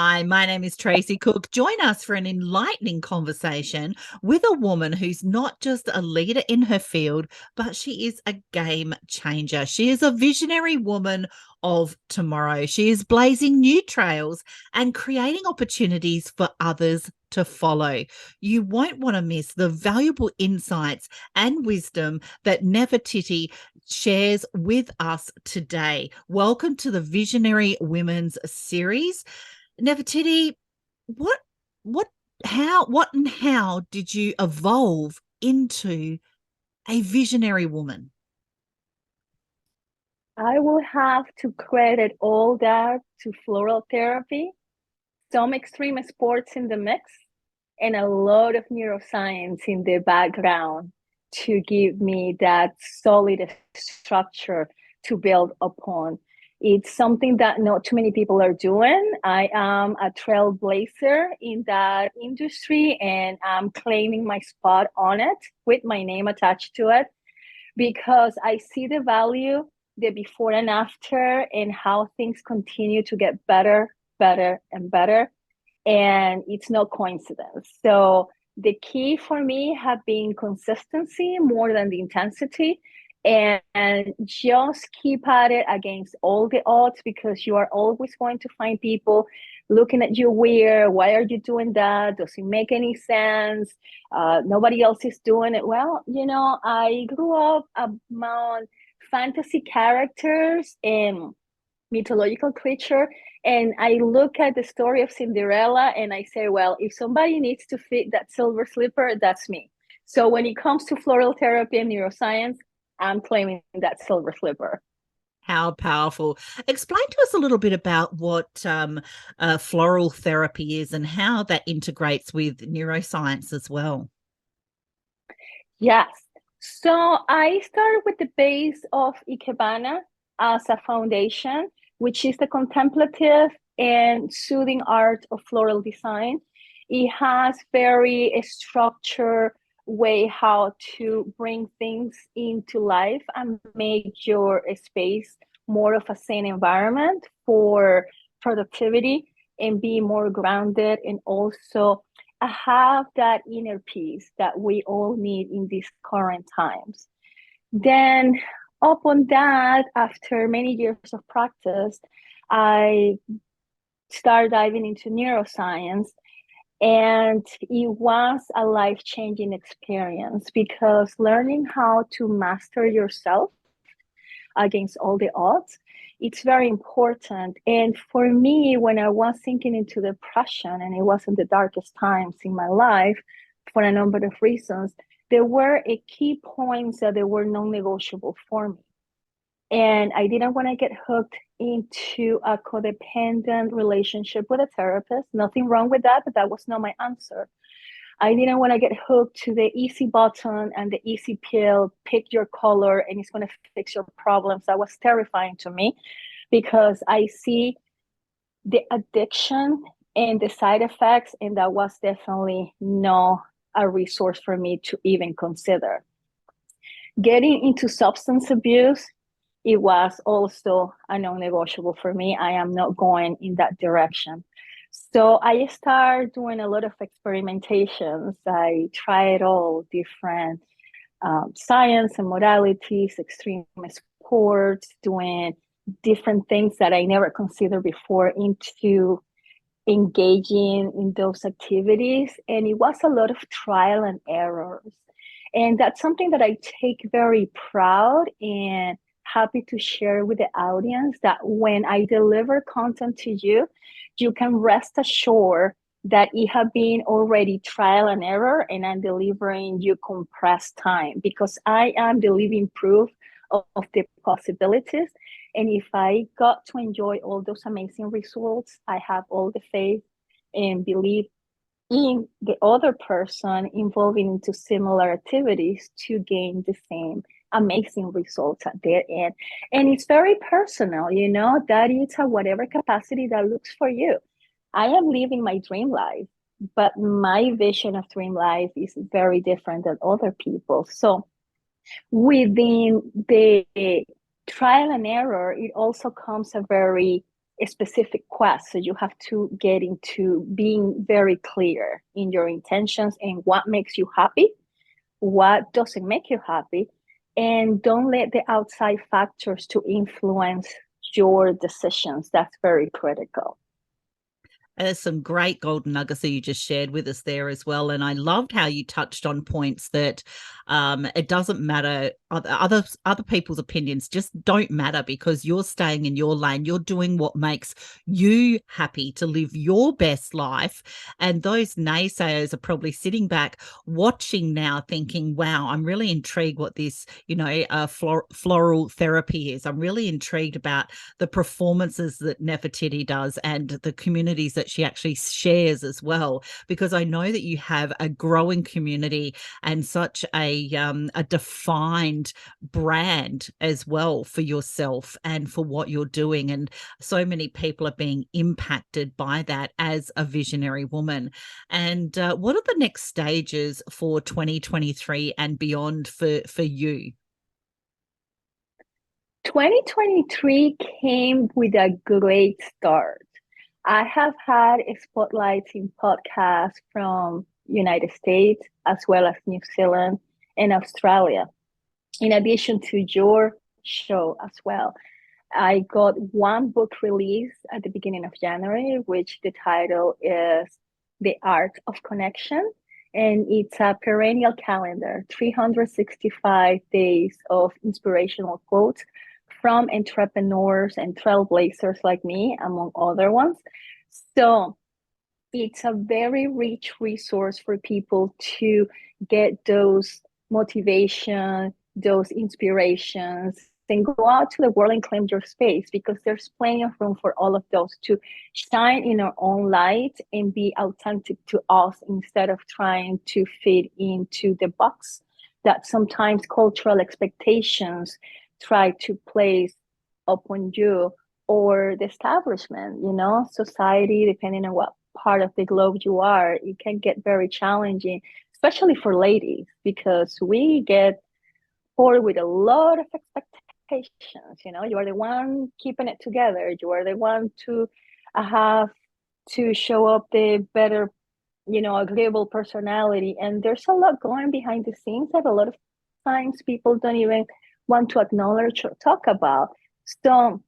Hi, my name is Tracey Cook. Join us for an enlightening conversation with a woman who's not just a leader in her field, but she is a game changer. She is a visionary woman of tomorrow. She is blazing new trails and creating opportunities for others to follow. You won't want to miss the valuable insights and wisdom that Nefertiti shares with us today. Welcome to the Visionary Women's series. Nefertiti, what, what, and how did you evolve into a visionary woman? I will have to credit all that to floral therapy, some extreme sports in the mix, and a lot of neuroscience in the background to give me that solid structure to build upon. It's something that not too many people are doing. I am a trailblazer in that industry, and I'm claiming my spot on it with my name attached to it because I see the value, the before and after, and how things continue to get better, better, and better. And it's no coincidence. So the key for me have been consistency more than the intensity, and just keep at it against all the odds, because you are always going to find people looking at you weird. Why are you doing that? Does it make any sense? Nobody else is doing it. Well, I grew up among fantasy characters and mythological creature, and I look at the story of Cinderella and I say, well, if somebody needs to fit that silver slipper, that's me. So when it comes to floral therapy and neuroscience, I'm claiming that silver slipper. How powerful. Explain to us a little bit about what floral therapy is and how that integrates with neuroscience as well. Yes. So I started with the base of ikebana as a foundation, which is the contemplative and soothing art of floral design. It has very structured way how to bring things into life and make your space more of a sane environment for productivity and be more grounded, and also have that inner peace that we all need in these current times. Then, upon that, after many years of practice, I started diving into neuroscience, and it was a life changing experience because learning how to master yourself against all the odds, it's very important. And for me, when I was sinking into depression, and it was in the darkest times in my life for a number of reasons, there were a key points that they were non-negotiable for me. And I didn't want to get hooked into a codependent relationship with a therapist. Nothing wrong with that, but that was not my answer. I didn't want to get hooked to the easy button and the easy pill, pick your color and it's going to fix your problems. That was terrifying to me because I see the addiction and the side effects, and that was definitely not a resource for me to even consider. Getting into substance abuse, it was also a non-negotiable for me. I am not going in that direction. So I started doing a lot of experimentations. I tried all different science and modalities, extreme sports, doing different things that I never considered before into engaging in those activities. And it was a lot of trial and errors. And that's something that I take very proud and happy to share with the audience, that when I deliver content to you, you can rest assured that it have been already trial and error, and I'm delivering you compressed time because I am the living proof of the possibilities. And if I got to enjoy all those amazing results, I have all the faith and belief in the other person involving into similar activities to gain the same amazing results at their end. And it's very personal, that is at whatever capacity that looks for you. I am living my dream life, but my vision of dream life is very different than other people. So within the trial and error, it also comes a very a specific quest. So you have to get into being very clear in your intentions and what makes you happy, what doesn't make you happy, and don't let the outside factors to influence your decisions. That's very critical. There's some great golden nuggets that you just shared with us there as well. And I loved how you touched on points that it doesn't matter. Other people's opinions just don't matter because you're staying in your lane. You're doing what makes you happy to live your best life. And those naysayers are probably sitting back watching now thinking, wow, I'm really intrigued what this, floral therapy is. I'm really intrigued about the performances that Nefertiti does and the communities that she actually shares as well, because I know that you have a growing community and such a defined brand as well for yourself and for what you're doing. And so many people are being impacted by that as a visionary woman. And what are the next stages for 2023 and beyond for you? 2023 came with a great start. I have had spotlights in podcasts from United States as well as New Zealand and Australia, in addition to your show as well. I got one book release at the beginning of January, which the title is The Art of Connection. And it's a perennial calendar, 365 days of inspirational quotes from entrepreneurs and trailblazers like me, among other ones. So it's a very rich resource for people to get those motivation, those inspirations, and go out to the world and claim your space, because there's plenty of room for all of those to shine in our own light and be authentic to us instead of trying to fit into the box that sometimes cultural expectations try to place upon you, or the establishment, society, depending on what part of the globe you are. It can get very challenging, especially for ladies, because we get bored with a lot of expectations. You are the one keeping it together. You are the one to have to show up the better, agreeable personality. And there's a lot going behind the scenes that a lot of times people don't even want to acknowledge or talk about. So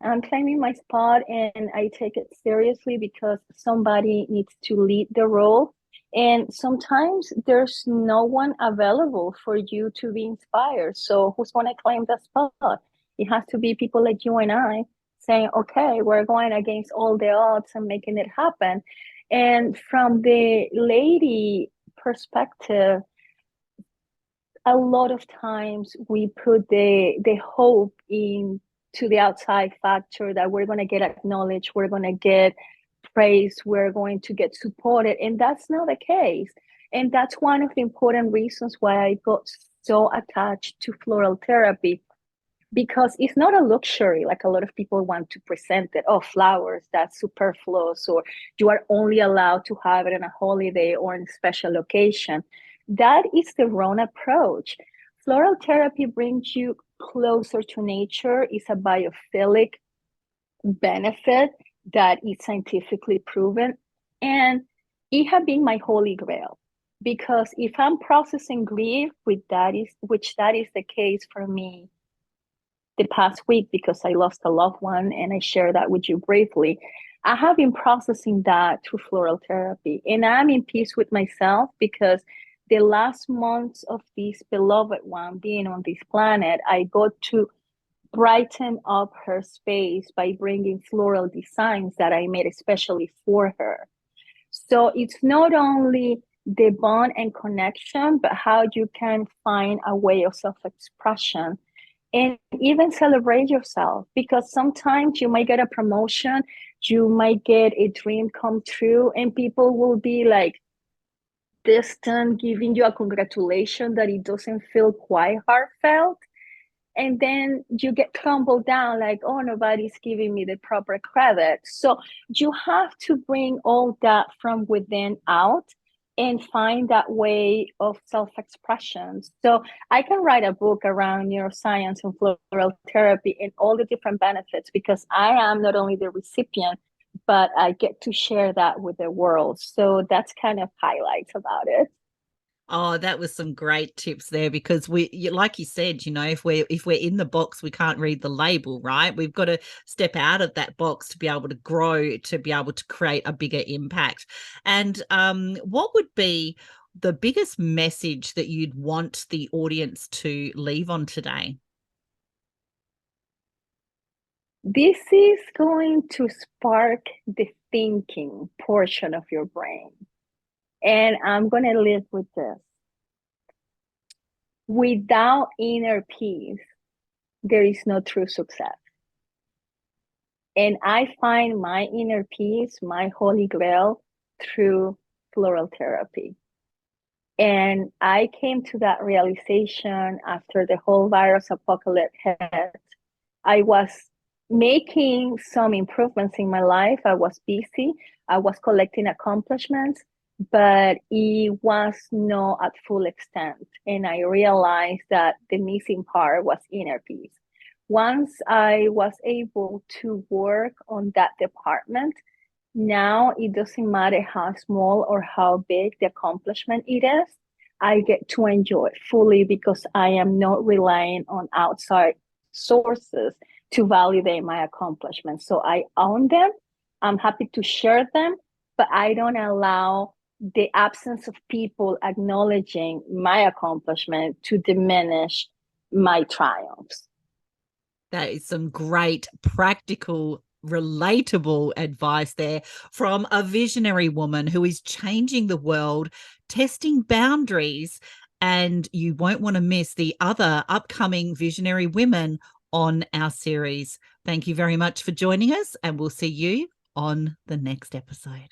I'm claiming my spot, and I take it seriously because somebody needs to lead the role. And sometimes there's no one available for you to be inspired. So who's going to claim the spot? It has to be people like you and I saying, okay, we're going against all the odds and making it happen. And from the lady perspective, a lot of times we put the hope in to the outside factor that we're going to get acknowledged, we're going to get praise, we're going to get supported, and that's not the case. And that's one of the important reasons why I got so attached to floral therapy, because it's not a luxury like a lot of people want to present it. Oh, flowers, that's superfluous, or you are only allowed to have it on a holiday or in a special occasion. That is the wrong approach. Floral therapy brings you closer to nature. It's a biophilic benefit that is scientifically proven. And it has been my holy grail, because if I'm processing grief, which that is the case for me the past week, because I lost a loved one, and I share that with you briefly, I have been processing that through floral therapy. And I'm in peace with myself, because the last months of this beloved one being on this planet, I got to brighten up her space by bringing floral designs that I made especially for her. So it's not only the bond and connection, but how you can find a way of self-expression and even celebrate yourself, because sometimes you might get a promotion, you might get a dream come true, and people will be like distant, giving you a congratulation that it doesn't feel quite heartfelt. And then you get crumbled down like, oh, nobody's giving me the proper credit. So you have to bring all that from within out and find that way of self-expression. So I can write a book around neuroscience and floral therapy and all the different benefits because I am not only the recipient, but I get to share that with the world. So that's kind of highlights about it. Oh, that was some great tips there because like you said, if we're in the box, we can't read the label, right? We've got to step out of that box to be able to grow, to be able to create a bigger impact. And what would be the biggest message that you'd want the audience to leave on today? This is going to spark the thinking portion of your brain. And I'm going to live with this. Without inner peace, there is no true success. And I find my inner peace, my holy grail, through floral therapy. And I came to that realization after the whole virus apocalypse hit. I was making some improvements in my life. I was busy. I was collecting accomplishments, but it was not at full extent. And I realized that the missing part was inner peace. Once I was able to work on that department, now it doesn't matter how small or how big the accomplishment it is. I get to enjoy it fully because I am not relying on outside sources to validate my accomplishments. So I own them. I'm happy to share them, but I don't allow the absence of people acknowledging my accomplishment to diminish my triumphs. That is some great practical, relatable advice there from a visionary woman who is changing the world, testing boundaries. And you won't want to miss the other upcoming visionary women on our series. Thank you very much for joining us, and we'll see you on the next episode.